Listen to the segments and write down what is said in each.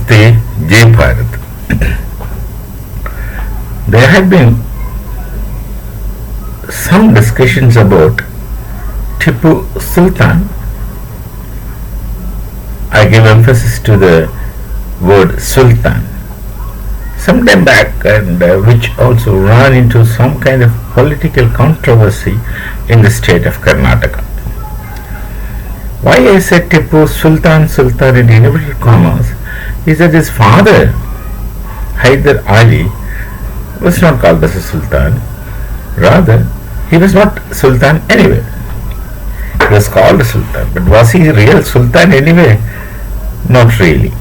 Namaste, Jai Bharat. There have been some discussions about Tipu Sultan. I give emphasis to the word Sultan some time back, and which also ran into some kind of political controversy in the state of Karnataka. Why I said Tipu Sultan in inverted commas is that his father, Hyder Ali, was not called as a Sultan. Rather, he was not Sultan anyway. He was called a Sultan, but was he a real Sultan anyway? Not really.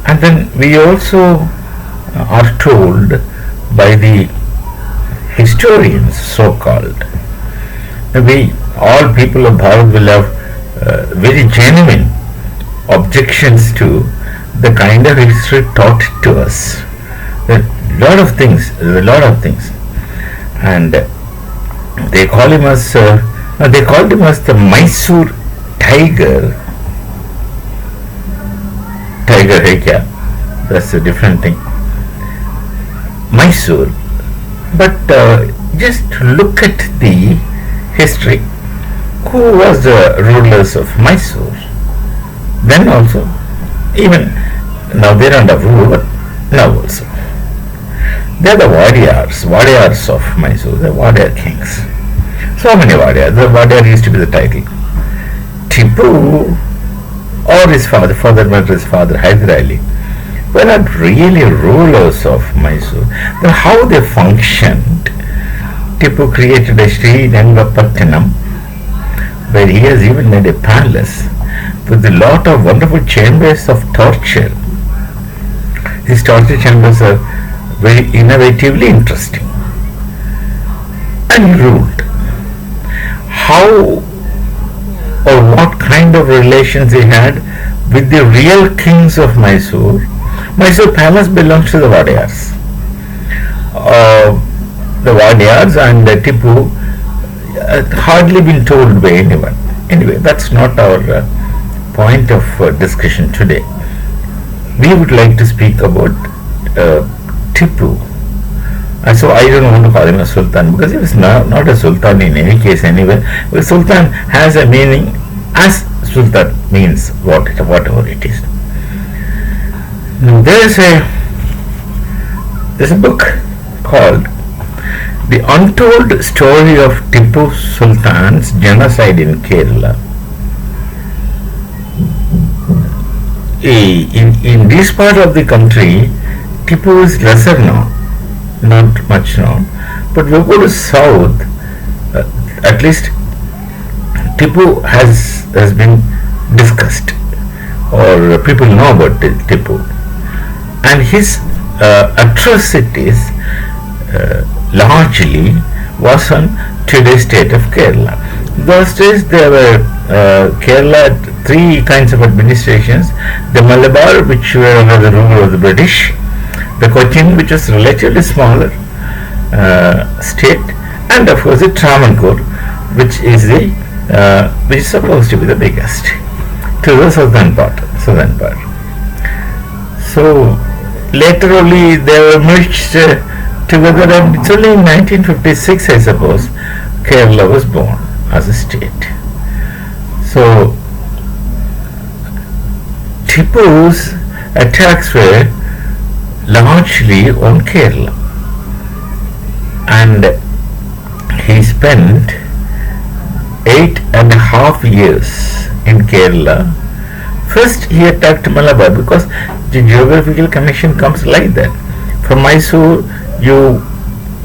And then we also are told by the historians, so-called, we all people of Bharat will have very genuine objections to the kind of history taught to us. There are a lot of things, and they called him as the Mysore tiger. Tiger hai kya? That's a different thing. Mysore. But just look at the history. Who was the rulers of Mysore? Then also, even now they don't have rule, but now also. They are the warriors of Mysore, the warrior kings. So many warriors. The warrior used to be the title. Tipu or his father Hyder Ali, were not really rulers of Mysore. Then how they functioned? Tipu created a Srirangapattinam, where he has even made a palace with a lot of wonderful chambers of torture. His torture chambers are very innovatively interesting. And he ruled. How or what kind of relations he had with the real kings of Mysore? Mysore palace belongs to the warriors. The warriors and Tipu hardly been told by anyone. Anyway, that's not our point of discussion today. We would like to speak about Tipu. And so I don't want to call him a Sultan because he was not a Sultan in any case anyway. But Sultan has a meaning as Sultan means whatever it is. Now, there's a book called The Untold Story of Tipu Sultan's Genocide in Kerala. In this part of the country, Tipu is lesser known, not much known, but we go to south, at least Tipu has been discussed, or people know about Tipu, and his atrocities largely was on today's state of Kerala. Those days there were Kerala had three kinds of administrations: the Malabar, which were under the rule of the British; the Cochin, which was relatively smaller state, and of course the Travancore, which is supposed to be the biggest, to the southern part. So later only they were merged together, and it's only in 1956, I suppose, Kerala was born as a state. So Tipu's attacks were largely on Kerala, and he spent 8.5 years in Kerala. First he attacked Malabar because the geographical connection comes like that. From Mysore you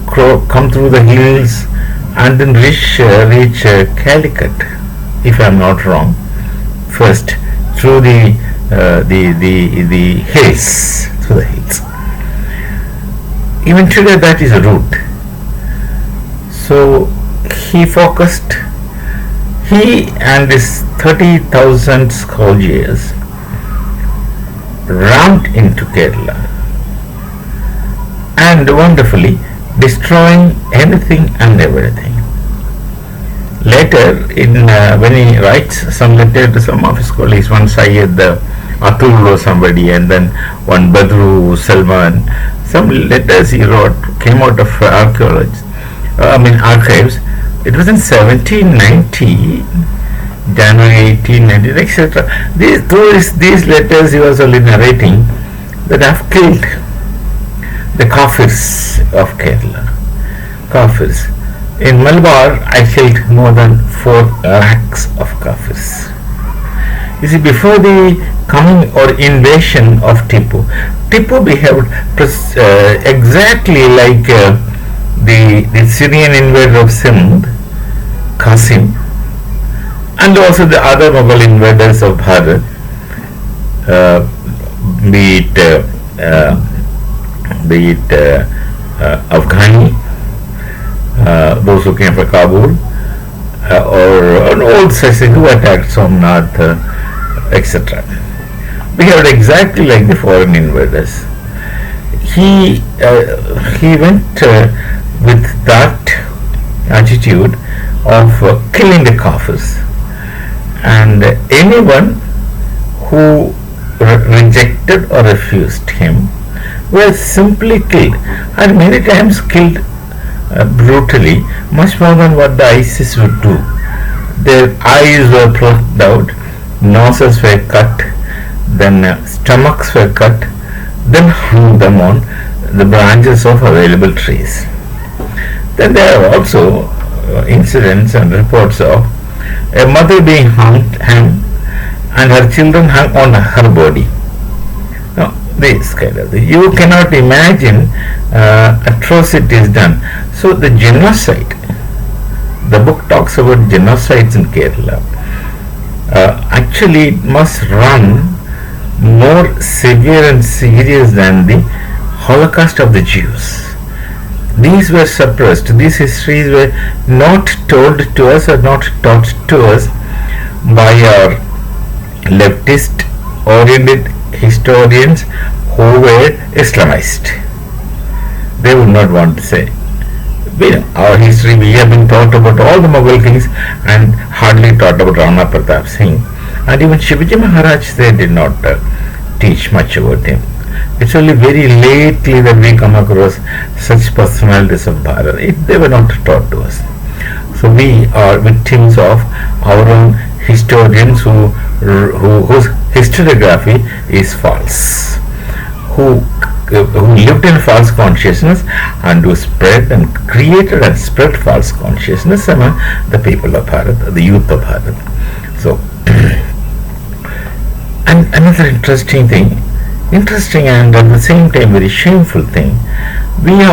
come through the hills and then reach Calicut, if I am not wrong, first through the hills, Even today that is a route. So he and his 30,000 soldiers rammed into Kerala and wonderfully destroying anything and everything. Later, when he writes some letter to some of his colleagues, one Syed Atul or somebody, and then one Badru Salman. Some letters he wrote came out of archaeology. Archives. It was in 1790, January 1890, etc. These letters he was only narrating that have killed the Kafirs of Kerala. Kafirs. In Malabar, I killed more than 4 lakhs of Kafirs. You see, before the coming or invasion of Tipu, Tipu behaved exactly like the Syrian invader of Sindh, Qasim, and also the other Mughal invaders of Bharat, be it Afghani, those who came from Kabul, or an old Sassi who attacked Somnath, etc. Behaved exactly like the foreign invaders. He went with that attitude of killing the Kafirs, and anyone who rejected or refused him was simply killed, and many times killed brutally, much more than what the ISIS would do. Their eyes were plucked out, noses were cut, then stomachs were cut, then hung them on the branches of available trees. Then there are also incidents and reports of a mother being hanged and her children hung on her body. Now, this kind of thing. You cannot imagine atrocities done. So the genocide, the book talks about genocides in Kerala. Actually, it must run more severe and serious than the Holocaust of the Jews. These were suppressed. These histories were not told to us or not taught to us by our leftist oriented historians who were Islamized. They would not want to say. Our history, we have been taught about all the Mughal kings and hardly taught about Rana Pratap Singh. And even Shivaji Maharaj, they did not teach much about him. It's only very lately that we come across such personalities of Bharat. They were not taught to us. So we are victims of our own historians whose historiography is false, who lived in false consciousness and who spread and created and spread false consciousness among the people of Bharat, the youth of Bharat. So, and another interesting and at the same time very shameful thing, we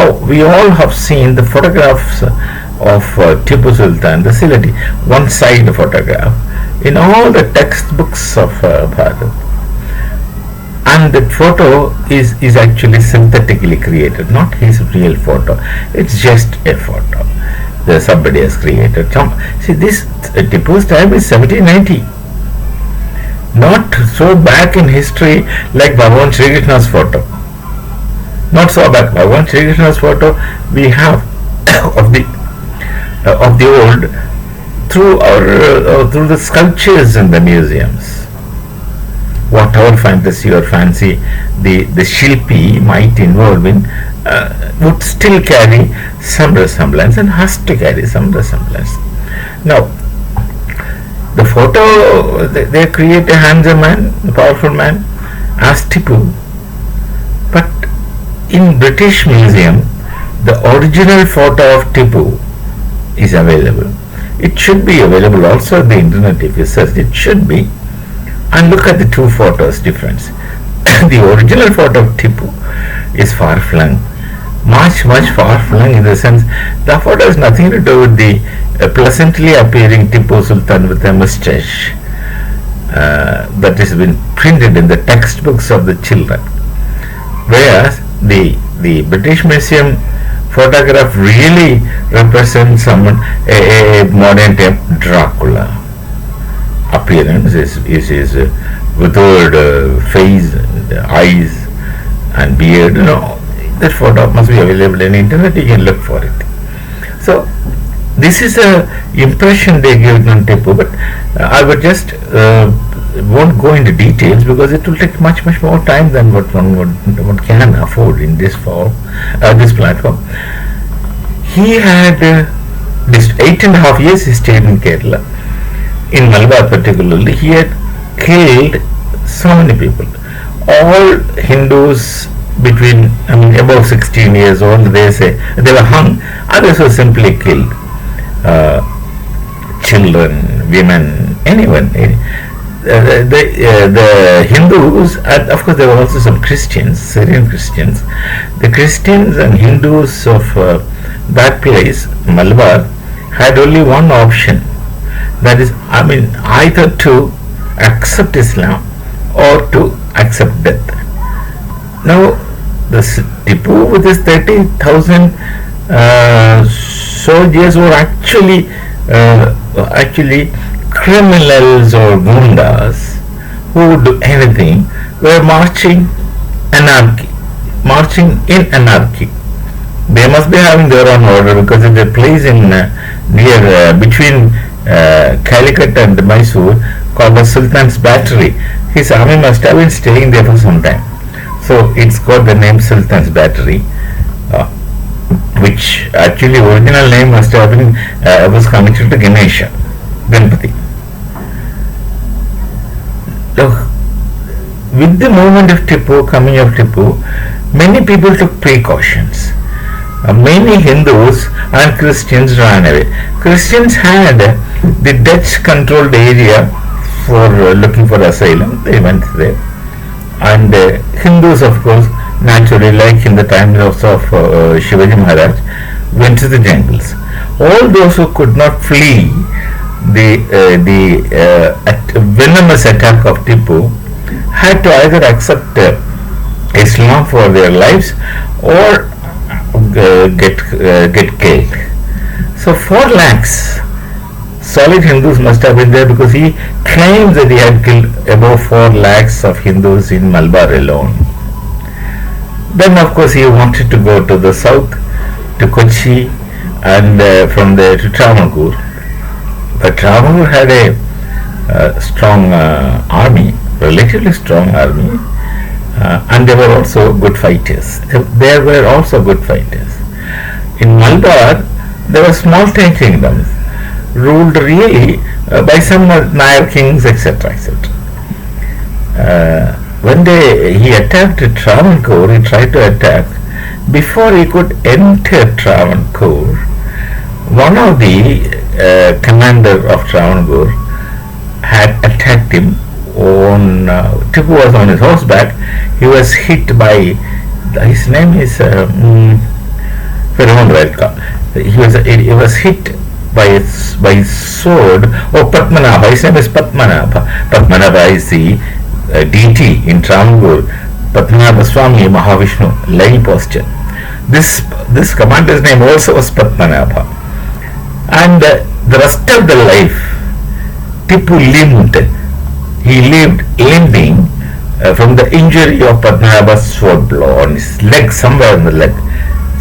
all have seen the photographs of Tipu Sultan, the Sylhet, one side photograph, in all the textbooks of Bharat. And that photo is actually synthetically created, not his real photo. It's just a photo that somebody has created. See, this Tipu's time is 1790. Not so back in history like Bhagwan Sri Krishna's photo. Not so back. Bhagwan Sri Krishna's photo we have of the old through the sculptures in the museums. Whatever fantasy or fancy the Shilpi might involve in would still carry some resemblance and has to carry some resemblance. Now, the photo, they create a handsome man, a powerful man, as Tipu. But in British Museum, the original photo of Tipu is available. It should be available also on the internet if you search. It should be. And look at the two photos difference. The original photo of Tipu is far flung, much far flung, in the sense the photo has nothing to do with the pleasantly appearing Tipu Sultan with a moustache that has been printed in the textbooks of the children, whereas the British Museum photograph really represents someone, a modern day Dracula. Appearance is withered face, eyes and beard. That photo must be available in internet. You can look for it. So this is a impression they give on Tipu, but I would just won't go into details because it will take much more time than what one can afford in this form, this platform. He had this 8.5 years he stayed in Kerala, in Malabar particularly. He had killed so many people, all Hindus between, above 16 years old. They say they were hung, others were simply killed. Children, women, anyone. The Hindus, and of course there were also some Christians, Syrian Christians. The Christians and Hindus of that place, Malabar, had only one option. That is, either to accept Islam or to accept death. Now, the Tipu with his 30,000 soldiers were actually criminals or gundas who would do anything, were marching in anarchy. They must be having their own order, because if they place in near between Calicut and Mysore, called the Sultan's Battery, his army must have been staying there for some time. So it's got the name Sultan's Battery, which actually original name must have been was connected to Ganpati. Look, with the movement of Tipu, coming of Tipu, many people took precautions. Many Hindus and Christians ran away. Christians had the Dutch-controlled area for looking for asylum. They went there, and Hindus, of course, naturally, like in the times of Shivaji Maharaj, went to the jungles. All those who could not flee the venomous attack of Tipu had to either accept Islam for their lives or get killed. So 4 lakhs solid Hindus must have been there, because he claims that he had killed above 4 lakhs of Hindus in Malabar alone. Then of course he wanted to go to the south, to Kochi, and from there to Travancore. But Travancore had a strong army, relatively strong army, and they were also good fighters. There were also good fighters. In Malabar, there were small kingdoms, ruled really by some Nair kings, etc. When he attacked Travancore, he tried to attack. Before he could enter Travancore, one of the commander of Travancore had attacked him. Tipu was on his horseback. He was hit by, his name is he was hit by his sword. Padmanabha. His name is Padmanabha. Padmanabha is the deity in Travancore. Padmanabha Swami Mahavishnu, lying posture. This commander's name also was Padmanabha. And the rest of the life, Tipu limped. He lived limping from the injury of Padmanabha's sword blow on his leg, somewhere in the leg.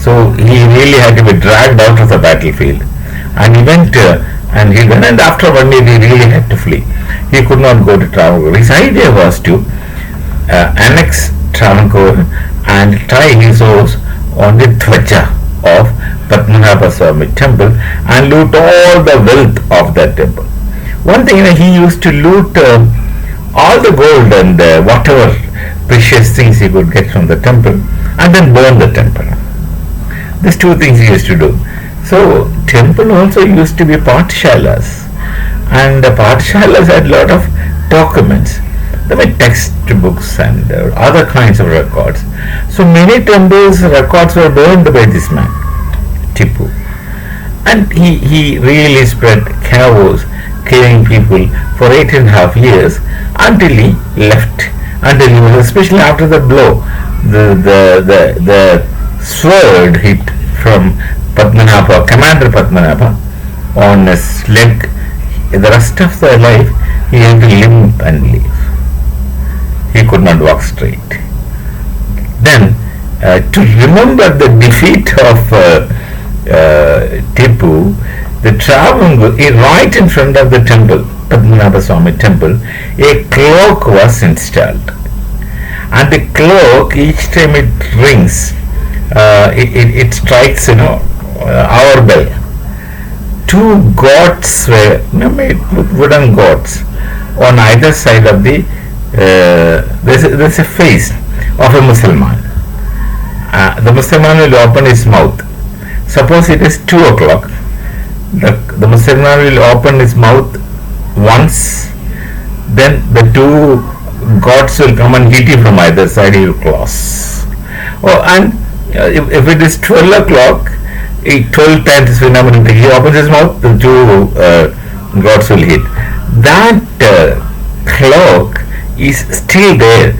So he really had to be dragged out of the battlefield. And he went and after one day he really had to flee. He could not go to Travancore. His idea was to annex Travancore and tie his horse on the Dhwaja of Padmanabha Swami temple and loot all the wealth of that temple. One thing, he used to loot all the gold and whatever precious things he could get from the temple, and then burn the temple. These 2 things he used to do. So temple also used to be pathshalas, and the pathshalas had a lot of documents. There were textbooks and other kinds of records. So many temples' records were burned by this man, Tipu. And he really spread chaos, killing people for 8.5 years until he left. Until he was, especially after the blow, the sword hit from Padmanabha, Commander Padmanabha, on his leg. The rest of the life he had to limp and live. He could not walk straight. Then, to remember the defeat of Tipu, the Travancore, right in front of the temple, Padmanabha Swami temple, a clock was installed. And the clock, each time it rings, it strikes, our bell. Two gods were made with wooden gods on either side of the. There's a face of a Muslim. The Muslim will open his mouth. Suppose it is 2 o'clock. The Muslim will open his mouth once, then the two gods will come and hit you from either side, he will close. Oh, and if it is 12 o'clock, 12 times phenomenon, he opens his mouth, the two gods will hit. That clock is still there,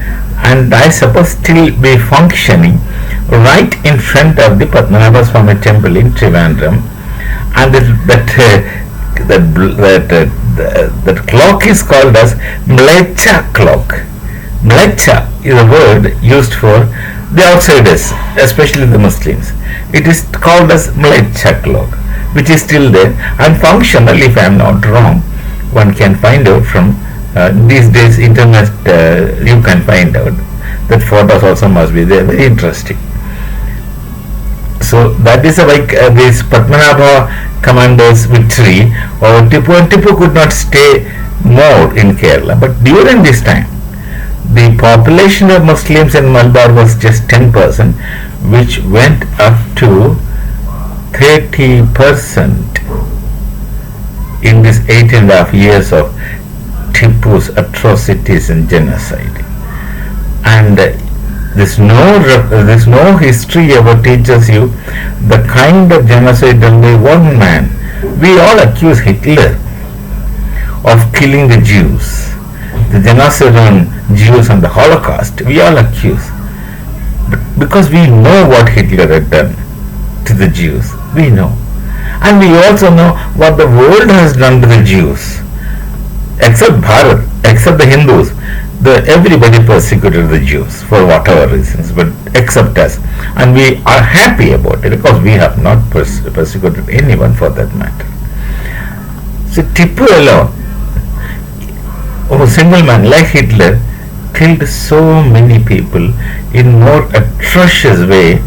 and I suppose still be functioning right in front of the Padmanabha Swami temple in Trivandrum, and that clock is called as Mlecha clock. Mlecha is a word used for the outsiders, especially the Muslims. It is called as Mlecha clock, which is still there and functional, if I am not wrong. One can find out from these days internet, you can find out that photos also must be there. Very interesting. So that is like this Padmanabha commander's victory over Tipu, and Tipu could not stay more in Kerala. But during this time, the population of Muslims in Malabar was just 10%, which went up to 30% in these 8.5 years of Tipu's atrocities and genocide. And there's no history ever teaches you the kind of genocide done by one man. We all accuse Hitler of killing the Jews, the genocide on Jews and the Holocaust. We all accuse, but because we know what Hitler had done to the Jews, we know, and we also know what the world has done to the Jews, except Bharat, except the Hindus. Everybody persecuted the Jews for whatever reasons, but except us, and we are happy about it because we have not persecuted anyone for that matter. So Tipu alone, a single man like Hitler, killed so many people in more atrocious way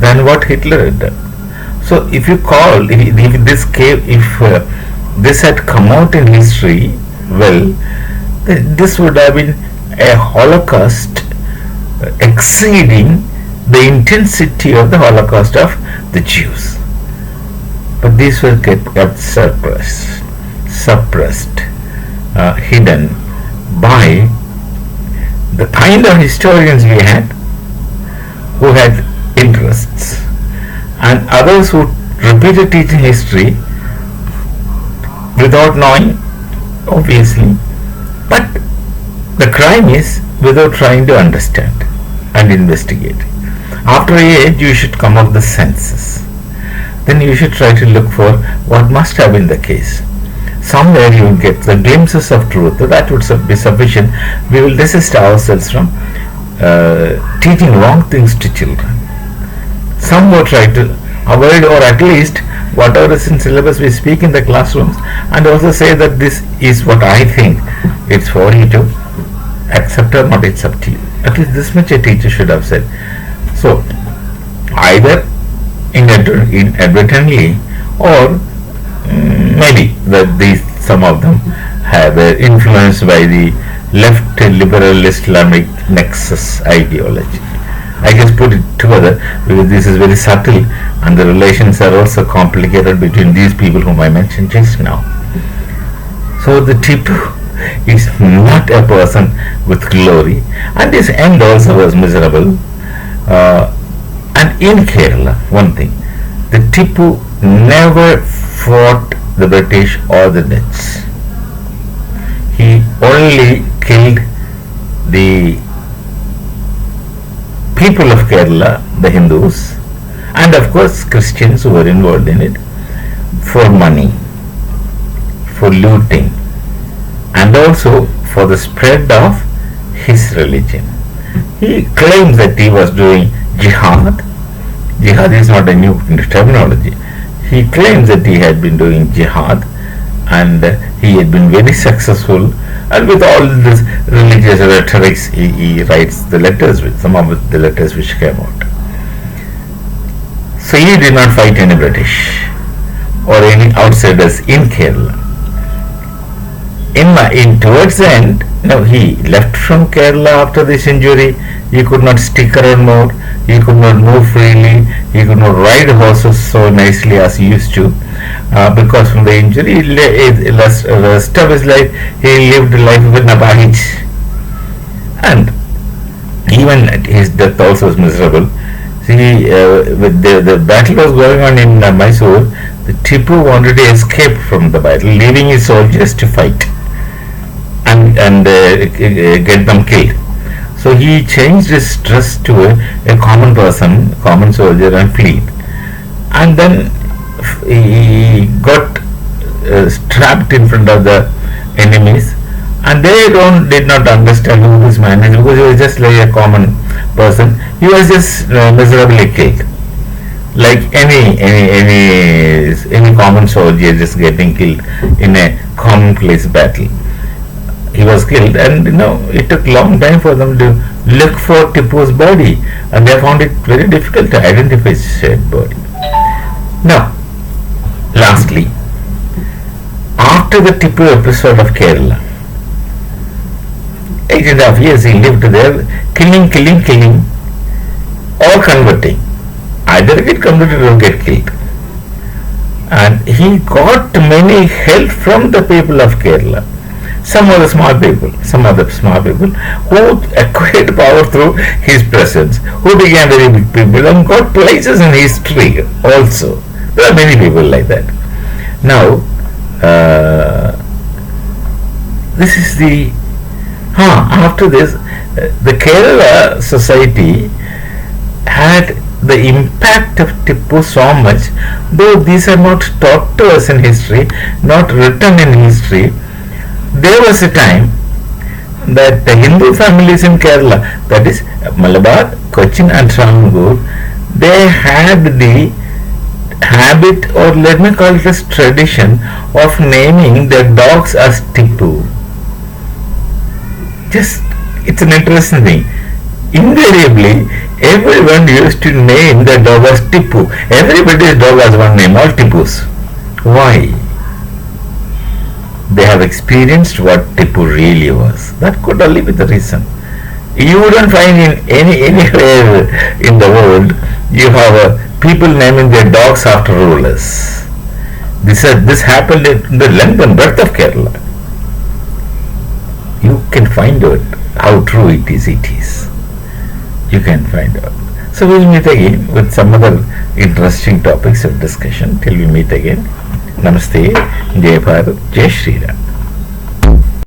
than what Hitler had done. So if you call, if this had come out in history, well, this would have been a Holocaust exceeding the intensity of the Holocaust of the Jews. But these were kept suppressed, hidden by the kind of historians we had who had interests, and others who repeated teaching history without knowing, obviously. But the crime is without trying to understand and investigate. After a age, you should come up with the senses. Then you should try to look for what must have been the case. Somewhere you will get the glimpses of truth. That would be sufficient. We will desist ourselves from teaching wrong things to children. Some will try to avoid, or at least whatever is in syllabus we speak in the classrooms, and also say that this is what I think. It's for you to accept or not, it's up to you. At least this much a teacher should have said. So either inadvertently, or maybe that some of them have influenced by the left liberal Islamic nexus ideology. I just put it together because this is very subtle, and the relations are also complicated between these people whom I mentioned just now. So the Tipu is not a person with glory, and his end also was miserable. And in Kerala, one thing, the Tipu never fought the British or the Dutch. He only killed the people of Kerala, the Hindus, and of course Christians who were involved in it, for money, for looting, and also for the spread of his religion. He claims that he was doing jihad. Jihad is not a new terminology. He claims that he had been doing jihad, and he had been very successful, and with all this religious rhetorics he writes the letters, with some of the letters which came out. So he did not fight any British or any outsiders in Kerala. In towards the end, he left from Kerala after this injury. He could not stick around more. He could not move freely. He could not ride horses so nicely as he used to, because from the injury. The rest of his life he lived a life with Nabahij, and even his death also was miserable. See, with the battle was going on in Mysore, the Tipu wanted to escape from the battle, leaving his soldiers to fight and get them killed. So he changed his dress to a common person, common soldier, and fled. And then he got strapped in front of the enemies, and they did not understand who this man is, because he was just like a common person. He was just miserably killed, like any common soldier just getting killed in a commonplace battle. He was killed, and it took long time for them to look for Tipu's body, and they found it very difficult to identify his dead body. Now, lastly, after the Tipu episode of Kerala, 8.5 years he lived there, killing, or converting. Either get converted or get killed. And he got many help from the people of Kerala. Some of the small people who acquired power through his presence, who became very big people and got places in history also. There are many people like that. Now, this is the after this, the Kerala society had the impact of Tipu so much, though these are not taught to us in history, not written in history. There was a time that the Hindu families in Kerala, that is Malabar, Cochin and Travancore, they had the habit, or let me call it as tradition, of naming their dogs as Tipu. It's an interesting thing. Invariably, everyone used to name their dog as Tipu. Everybody's dog has one name, all Tipus. Why? They have experienced what Tipu really was. That could only be the reason. You wouldn't find anywhere in the world you have people naming their dogs after rulers. This happened in the length and breadth of Kerala. You can find out how true it is. You can find out. So we'll meet again with some other interesting topics of discussion. Till we meet again. Namaste, Jai Bharat, Jai Shri Ram.